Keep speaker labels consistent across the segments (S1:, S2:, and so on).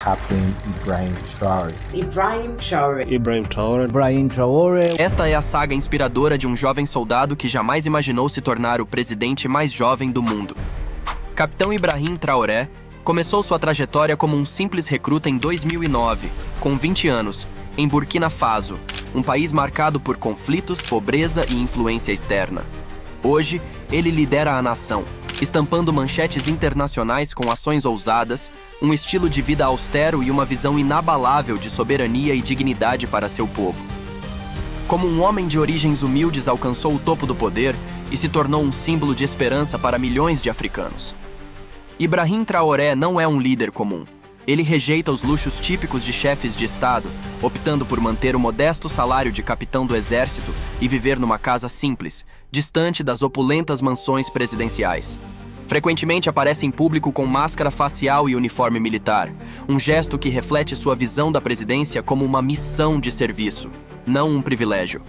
S1: Captain Ibrahim Traoré.
S2: Ibrahim Traoré.
S3: Esta é a saga inspiradora de um jovem soldado que jamais imaginou se tornar o presidente mais jovem do mundo. Capitão Ibrahim Traoré começou sua trajetória como um simples recruta em 2009, com 20 anos, em Burkina Faso, um país marcado por conflitos, pobreza e influência externa. Hoje, ele lidera a nação, estampando manchetes internacionais com ações ousadas, um estilo de vida austero e uma visão inabalável de soberania e dignidade para seu povo. Como um homem de origens humildes alcançou o topo do poder e se tornou um símbolo de esperança para milhões de africanos. Ibrahim Traoré não é um líder comum. Ele rejeita os luxos típicos de chefes de Estado, optando por manter o modesto salário de capitão do exército e viver numa casa simples, distante das opulentas mansões presidenciais. Frequentemente aparece em público com máscara facial e uniforme militar, um gesto que reflete sua visão da presidência como uma missão de serviço, não um privilégio.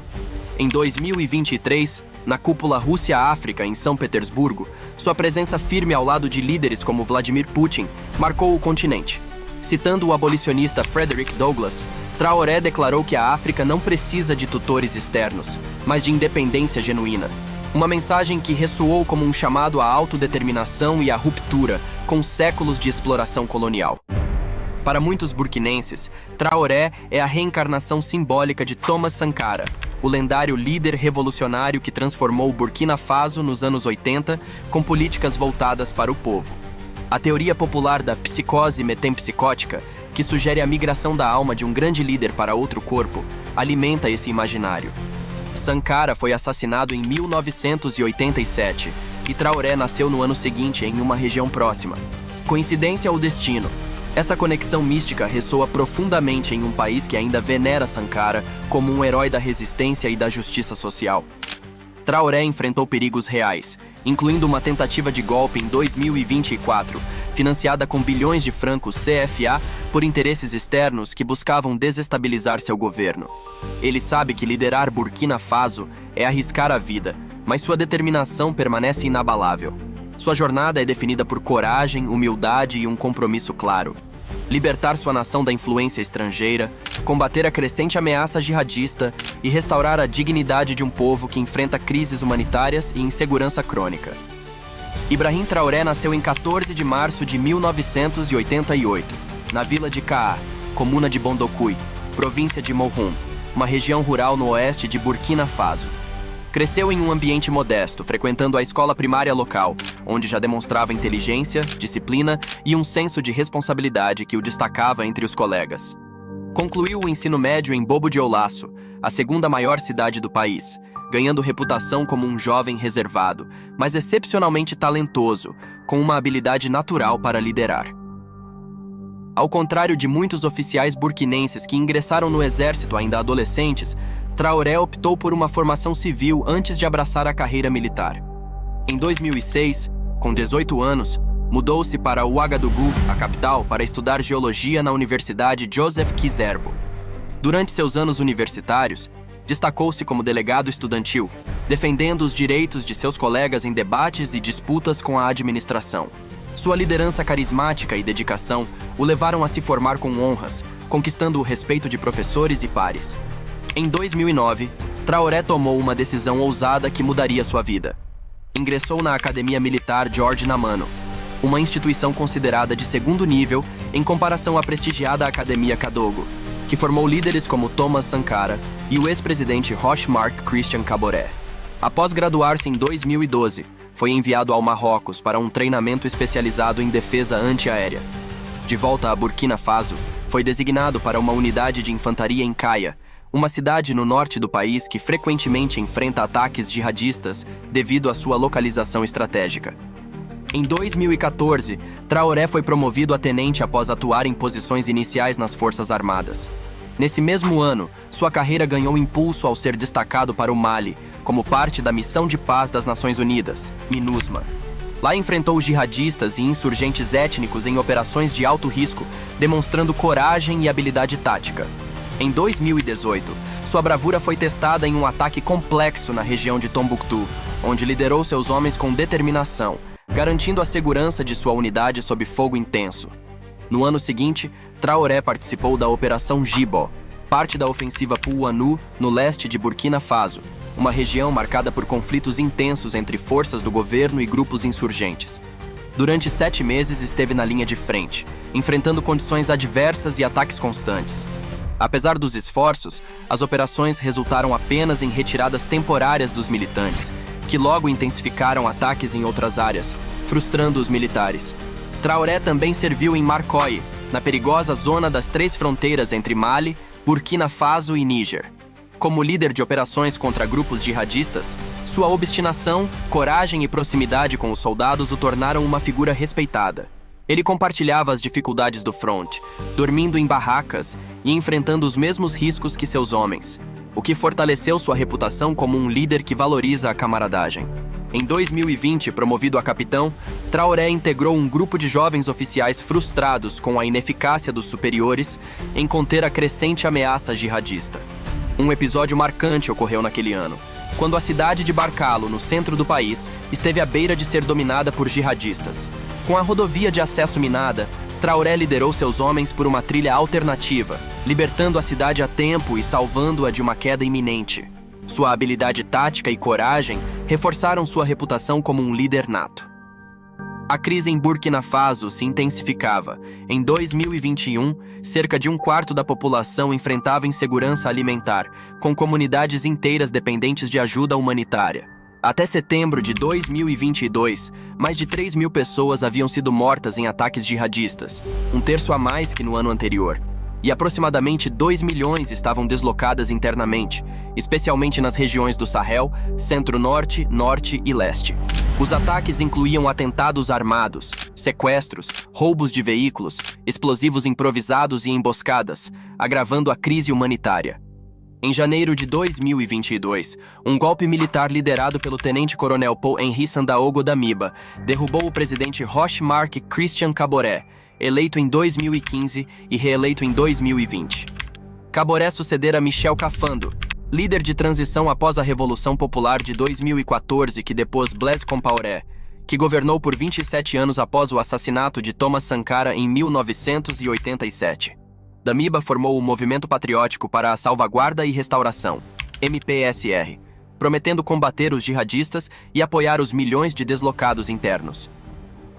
S3: Em 2023, na cúpula Rússia-África, em São Petersburgo, sua presença firme ao lado de líderes como Vladimir Putin marcou o continente. Citando o abolicionista Frederick Douglass, Traoré declarou que a África não precisa de tutores externos, mas de independência genuína. Uma mensagem que ressoou como um chamado à autodeterminação e à ruptura com séculos de exploração colonial. Para muitos burkinenses, Traoré é a reencarnação simbólica de Thomas Sankara, o lendário líder revolucionário que transformou Burkina Faso nos anos 80 com políticas voltadas para o povo. A teoria popular da psicose metempsicótica, que sugere a migração da alma de um grande líder para outro corpo, alimenta esse imaginário. Sankara foi assassinado em 1987 e Traoré nasceu no ano seguinte em uma região próxima. Coincidência ou destino? Essa conexão mística ressoa profundamente em um país que ainda venera Sankara como um herói da resistência e da justiça social. Traoré enfrentou perigos reais, incluindo uma tentativa de golpe em 2024, financiada com bilhões de francos CFA por interesses externos que buscavam desestabilizar seu governo. Ele sabe que liderar Burkina Faso é arriscar a vida, mas sua determinação permanece inabalável. Sua jornada é definida por coragem, humildade e um compromisso claro. Libertar sua nação da influência estrangeira, combater a crescente ameaça jihadista e restaurar a dignidade de um povo que enfrenta crises humanitárias e insegurança crônica. Ibrahim Traoré nasceu em 14 de março de 1988, na vila de Kaa, comuna de Bondokui, província de Mohun, uma região rural no oeste de Burkina Faso. Cresceu em um ambiente modesto, frequentando a escola primária local, onde já demonstrava inteligência, disciplina e um senso de responsabilidade que o destacava entre os colegas. Concluiu o ensino médio em Bobo Dioulasso, a segunda maior cidade do país, ganhando reputação como um jovem reservado, mas excepcionalmente talentoso, com uma habilidade natural para liderar. Ao contrário de muitos oficiais burkinenses que ingressaram no exército ainda adolescentes, Traoré optou por uma formação civil antes de abraçar a carreira militar. Em 2006, com 18 anos, mudou-se para Ouagadougou, a capital, para estudar geologia na Universidade Joseph Kizerbo. Durante seus anos universitários, destacou-se como delegado estudantil, defendendo os direitos de seus colegas em debates e disputas com a administração. Sua liderança carismática e dedicação o levaram a se formar com honras, conquistando o respeito de professores e pares. Em 2009, Traoré tomou uma decisão ousada que mudaria sua vida. Ingressou na Academia Militar George Namano, uma instituição considerada de segundo nível em comparação à prestigiada Academia Kadogo, que formou líderes como Thomas Sankara e o ex-presidente Roch-Marc Christian Kaboré. Após graduar-se em 2012, foi enviado ao Marrocos para um treinamento especializado em defesa antiaérea. De volta a Burkina Faso, foi designado para uma unidade de infantaria em Kaya, uma cidade no norte do país que frequentemente enfrenta ataques jihadistas devido à sua localização estratégica. Em 2014, Traoré foi promovido a tenente após atuar em posições iniciais nas Forças Armadas. Nesse mesmo ano, sua carreira ganhou impulso ao ser destacado para o Mali, como parte da Missão de Paz das Nações Unidas, MINUSMA. Lá enfrentou jihadistas e insurgentes étnicos em operações de alto risco, demonstrando coragem e habilidade tática. Em 2018, sua bravura foi testada em um ataque complexo na região de Tombouctou, onde liderou seus homens com determinação, garantindo a segurança de sua unidade sob fogo intenso. No ano seguinte, Traoré participou da Operação Jibo, parte da ofensiva Pulanu, no leste de Burkina Faso, uma região marcada por conflitos intensos entre forças do governo e grupos insurgentes. Durante 7 meses esteve na linha de frente, enfrentando condições adversas e ataques constantes. Apesar dos esforços, as operações resultaram apenas em retiradas temporárias dos militantes, que logo intensificaram ataques em outras áreas, frustrando os militares. Traoré também serviu em Marcoy, na perigosa zona das 3 fronteiras entre Mali, Burkina Faso e Níger. Como líder de operações contra grupos jihadistas, sua obstinação, coragem e proximidade com os soldados o tornaram uma figura respeitada. Ele compartilhava as dificuldades do front, dormindo em barracas e enfrentando os mesmos riscos que seus homens, o que fortaleceu sua reputação como um líder que valoriza a camaradagem. Em 2020, promovido a capitão, Traoré integrou um grupo de jovens oficiais frustrados com a ineficácia dos superiores em conter a crescente ameaça jihadista. Um episódio marcante ocorreu naquele ano, quando a cidade de Barcalo, no centro do país, esteve à beira de ser dominada por jihadistas. Com a rodovia de acesso minada, Traoré liderou seus homens por uma trilha alternativa, libertando a cidade a tempo e salvando-a de uma queda iminente. Sua habilidade tática e coragem reforçaram sua reputação como um líder nato. A crise em Burkina Faso se intensificava. Em 2021, cerca de 1/4 da população enfrentava insegurança alimentar, com comunidades inteiras dependentes de ajuda humanitária. Até setembro de 2022, mais de 3.000 pessoas haviam sido mortas em ataques jihadistas, 1/3 a mais que no ano anterior. E aproximadamente 2 milhões estavam deslocadas internamente, especialmente nas regiões do Sahel, Centro-Norte, Norte e Leste. Os ataques incluíam atentados armados, sequestros, roubos de veículos, explosivos improvisados e emboscadas, agravando a crise humanitária. Em janeiro de 2022, um golpe militar liderado pelo tenente-coronel Paul-Henri Sandaogo Damiba derrubou o presidente Roch-Marc Christian Kaboré, eleito em 2015 e reeleito em 2020. Kaboré sucedera Michel Kafando, líder de transição após a Revolução Popular de 2014 que depôs Blaise Compaoré, que governou por 27 anos após o assassinato de Thomas Sankara em 1987. Damiba formou o Movimento Patriótico para a Salvaguarda e Restauração, MPSR, prometendo combater os jihadistas e apoiar os milhões de deslocados internos.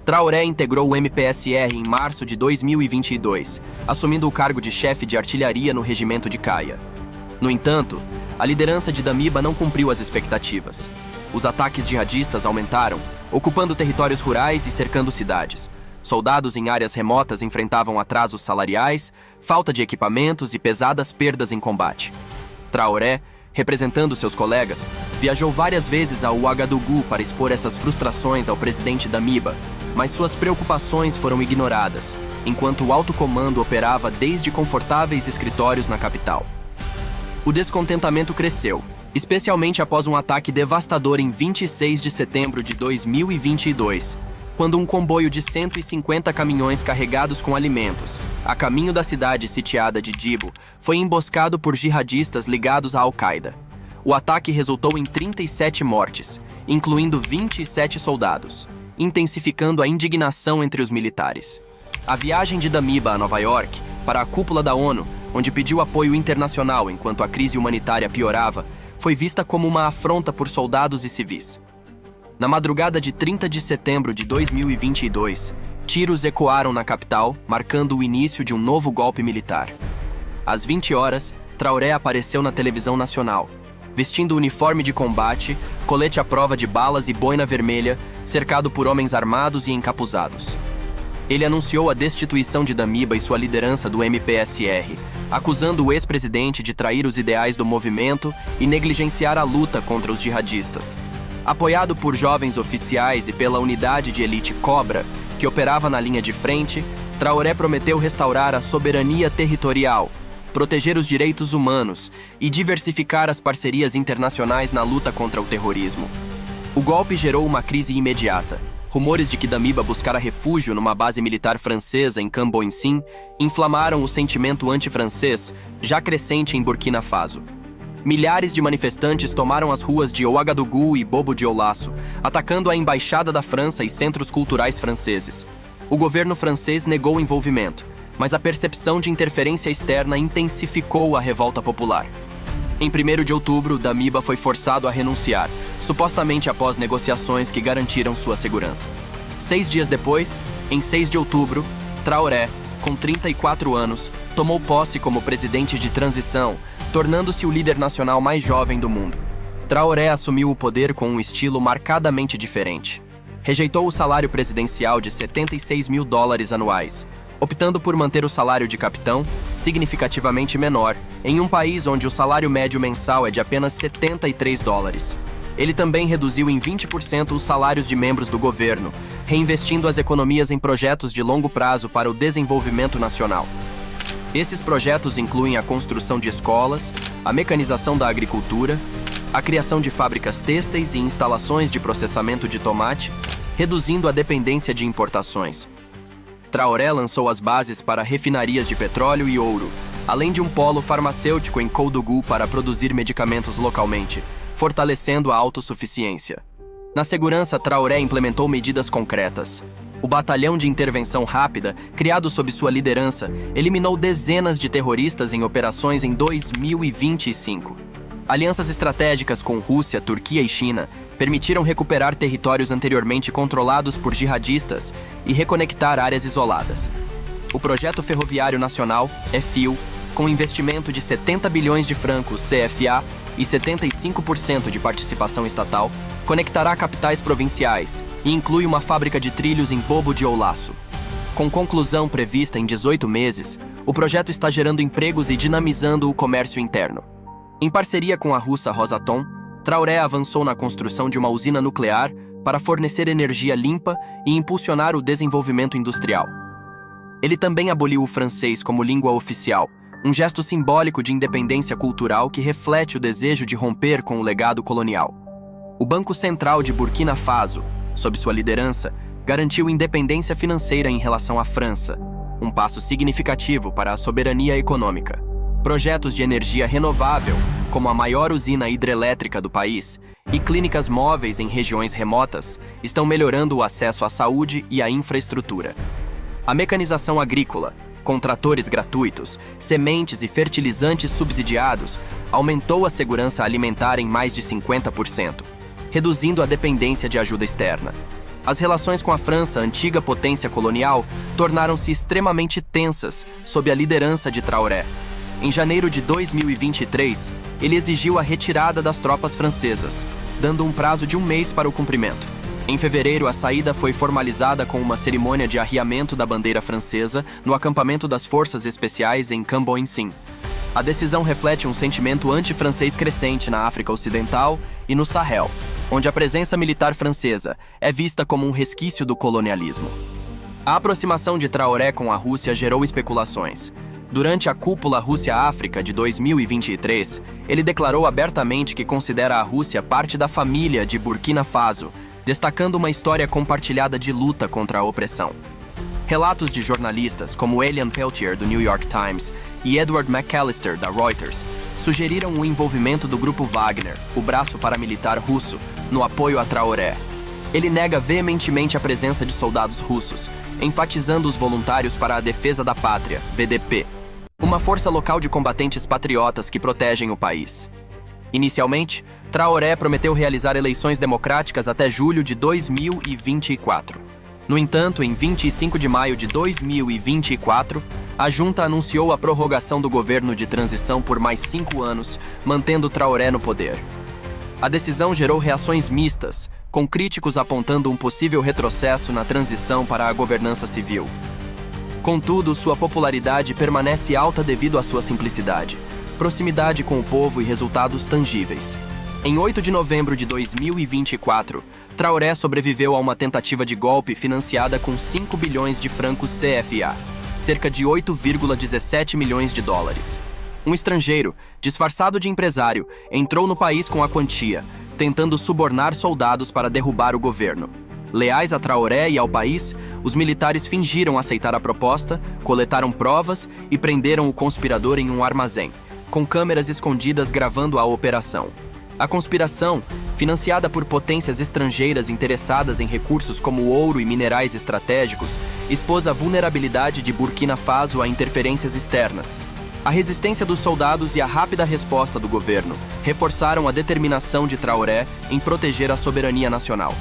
S3: Traoré integrou o MPSR em março de 2022, assumindo o cargo de chefe de artilharia no regimento de Kaya. No entanto, a liderança de Damiba não cumpriu as expectativas. Os ataques jihadistas aumentaram, ocupando territórios rurais e cercando cidades. Soldados em áreas remotas enfrentavam atrasos salariais, falta de equipamentos e pesadas perdas em combate. Traoré, representando seus colegas, viajou várias vezes a Ouagadougou para expor essas frustrações ao presidente Damiba, mas suas preocupações foram ignoradas, enquanto o alto comando operava desde confortáveis escritórios na capital. O descontentamento cresceu, especialmente após um ataque devastador em 26 de setembro de 2022, quando um comboio de 150 caminhões carregados com alimentos, a caminho da cidade sitiada de Djibo, foi emboscado por jihadistas ligados à Al-Qaeda. O ataque resultou em 37 mortes, incluindo 27 soldados, intensificando a indignação entre os militares. A viagem de Damiba a Nova York, para a cúpula da ONU, onde pediu apoio internacional enquanto a crise humanitária piorava, foi vista como uma afronta por soldados e civis. Na madrugada de 30 de setembro de 2022, tiros ecoaram na capital, marcando o início de um novo golpe militar. Às 20 horas, Traoré apareceu na televisão nacional, vestindo uniforme de combate, colete à prova de balas e boina vermelha, cercado por homens armados e encapuzados. Ele anunciou a destituição de Damiba e sua liderança do MPSR, acusando o ex-presidente de trair os ideais do movimento e negligenciar a luta contra os jihadistas. Apoiado por jovens oficiais e pela unidade de elite Cobra, que operava na linha de frente, Traoré prometeu restaurar a soberania territorial, proteger os direitos humanos e diversificar as parcerias internacionais na luta contra o terrorismo. O golpe gerou uma crise imediata. Rumores de que Damiba buscara refúgio numa base militar francesa em Camboinsin inflamaram o sentimento anti-francês, já crescente em Burkina Faso. Milhares de manifestantes tomaram as ruas de Ouagadougou e Bobo-Dioulasso, atacando a embaixada da França e centros culturais franceses. O governo francês negou o envolvimento, mas a percepção de interferência externa intensificou a revolta popular. Em 1º de outubro, Damiba foi forçado a renunciar, supostamente após negociações que garantiram sua segurança. 6 dias depois, em 6 de outubro, Traoré, com 34 anos, tomou posse como presidente de transição, tornando-se o líder nacional mais jovem do mundo. Traoré assumiu o poder com um estilo marcadamente diferente. Rejeitou o salário presidencial de $76 mil anuais, optando por manter o salário de capitão, significativamente menor, em um país onde o salário médio mensal é de apenas $73. Ele também reduziu em 20% os salários de membros do governo, reinvestindo as economias em projetos de longo prazo para o desenvolvimento nacional. Esses projetos incluem a construção de escolas, a mecanização da agricultura, a criação de fábricas têxteis e instalações de processamento de tomate, reduzindo a dependência de importações. Traoré lançou as bases para refinarias de petróleo e ouro, além de um polo farmacêutico em Koudougou para produzir medicamentos localmente, fortalecendo a autossuficiência. Na segurança, Traoré implementou medidas concretas. O Batalhão de Intervenção Rápida, criado sob sua liderança, eliminou dezenas de terroristas em operações em 2025. Alianças estratégicas com Rússia, Turquia e China permitiram recuperar territórios anteriormente controlados por jihadistas e reconectar áreas isoladas. O Projeto Ferroviário Nacional, EFIL, com investimento de 70 bilhões de francos CFA e 75% de participação estatal, conectará capitais provinciais e inclui uma fábrica de trilhos em Bobo de Oulaço. Com conclusão prevista em 18 meses, o projeto está gerando empregos e dinamizando o comércio interno. Em parceria com a russa Rosatom, Traoré avançou na construção de uma usina nuclear para fornecer energia limpa e impulsionar o desenvolvimento industrial. Ele também aboliu o francês como língua oficial, um gesto simbólico de independência cultural que reflete o desejo de romper com o legado colonial. O Banco Central de Burkina Faso, sob sua liderança, garantiu independência financeira em relação à França, um passo significativo para a soberania econômica. Projetos de energia renovável, como a maior usina hidrelétrica do país, e clínicas móveis em regiões remotas, estão melhorando o acesso à saúde e à infraestrutura. A mecanização agrícola, com tratores gratuitos, sementes e fertilizantes subsidiados, aumentou a segurança alimentar em mais de 50%, reduzindo a dependência de ajuda externa. As relações com a França, antiga potência colonial, tornaram-se extremamente tensas sob a liderança de Traoré. Em janeiro de 2023, ele exigiu a retirada das tropas francesas, dando um prazo de 1 mês para o cumprimento. Em fevereiro, a saída foi formalizada com uma cerimônia de arriamento da bandeira francesa no acampamento das Forças Especiais em Camboinsin. A decisão reflete um sentimento anti-francês crescente na África Ocidental e no Sahel, onde a presença militar francesa é vista como um resquício do colonialismo. A aproximação de Traoré com a Rússia gerou especulações. Durante a Cúpula Rússia-África de 2023, ele declarou abertamente que considera a Rússia parte da família de Burkina Faso, destacando uma história compartilhada de luta contra a opressão. Relatos de jornalistas como Elian Peltier, do New York Times, e Edward McAllister, da Reuters, sugeriram o envolvimento do grupo Wagner, o braço paramilitar russo, no apoio a Traoré. Ele nega veementemente a presença de soldados russos, enfatizando os voluntários para a defesa da pátria, VDP, uma força local de combatentes patriotas que protegem o país. Inicialmente, Traoré prometeu realizar eleições democráticas até julho de 2024. No entanto, em 25 de maio de 2024, a junta anunciou a prorrogação do governo de transição por mais 5 anos, mantendo Traoré no poder. A decisão gerou reações mistas, com críticos apontando um possível retrocesso na transição para a governança civil. Contudo, sua popularidade permanece alta devido à sua simplicidade, proximidade com o povo e resultados tangíveis. Em 8 de novembro de 2024, Traoré sobreviveu a uma tentativa de golpe financiada com 5 bilhões de francos CFA, cerca de 8,17 milhões de dólares. Um estrangeiro, disfarçado de empresário, entrou no país com a quantia, tentando subornar soldados para derrubar o governo. Leais a Traoré e ao país, os militares fingiram aceitar a proposta, coletaram provas e prenderam o conspirador em um armazém, com câmeras escondidas gravando a operação. A conspiração, financiada por potências estrangeiras interessadas em recursos como ouro e minerais estratégicos, expôs a vulnerabilidade de Burkina Faso a interferências externas. A resistência dos soldados e a rápida resposta do governo reforçaram a determinação de Traoré em proteger a soberania nacional.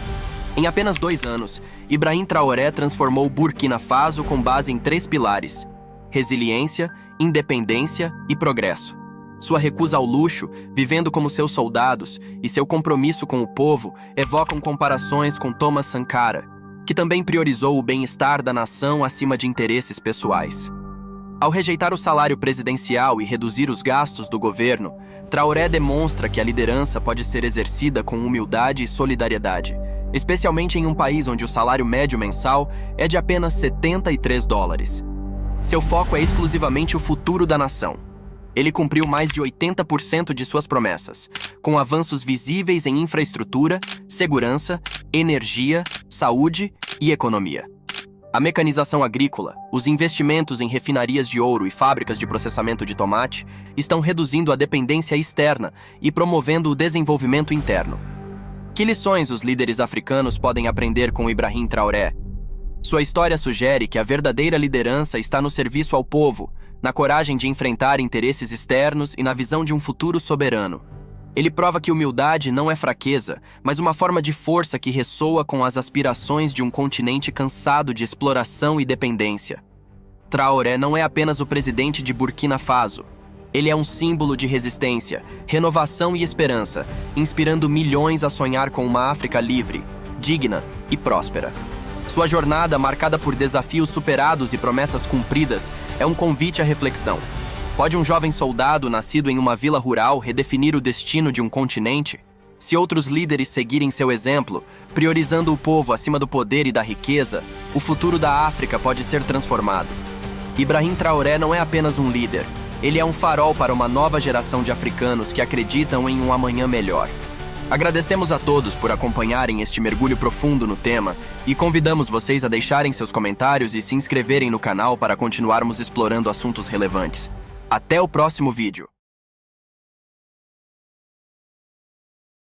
S3: Em apenas 2 anos, Ibrahim Traoré transformou Burkina Faso com base em 3 pilares: resiliência, independência e progresso. Sua recusa ao luxo, vivendo como seus soldados, e seu compromisso com o povo evocam comparações com Thomas Sankara, que também priorizou o bem-estar da nação acima de interesses pessoais. Ao rejeitar o salário presidencial e reduzir os gastos do governo, Traoré demonstra que a liderança pode ser exercida com humildade e solidariedade, especialmente em um país onde o salário médio mensal é de apenas $73. Seu foco é exclusivamente o futuro da nação. Ele cumpriu mais de 80% de suas promessas, com avanços visíveis em infraestrutura, segurança, energia, saúde e economia. A mecanização agrícola, os investimentos em refinarias de ouro e fábricas de processamento de tomate estão reduzindo a dependência externa e promovendo o desenvolvimento interno. Que lições os líderes africanos podem aprender com Ibrahim Traoré? Sua história sugere que a verdadeira liderança está no serviço ao povo, na coragem de enfrentar interesses externos e na visão de um futuro soberano. Ele prova que humildade não é fraqueza, mas uma forma de força que ressoa com as aspirações de um continente cansado de exploração e dependência. Traoré não é apenas o presidente de Burkina Faso. Ele é um símbolo de resistência, renovação e esperança, inspirando milhões a sonhar com uma África livre, digna e próspera. Sua jornada, marcada por desafios superados e promessas cumpridas, é um convite à reflexão. Pode um jovem soldado nascido em uma vila rural redefinir o destino de um continente? Se outros líderes seguirem seu exemplo, priorizando o povo acima do poder e da riqueza, o futuro da África pode ser transformado. Ibrahim Traoré não é apenas um líder, ele é um farol para uma nova geração de africanos que acreditam em um amanhã melhor. Agradecemos a todos por acompanharem este mergulho profundo no tema e convidamos vocês a deixarem seus comentários e se inscreverem no canal para continuarmos explorando assuntos relevantes. Até o próximo vídeo!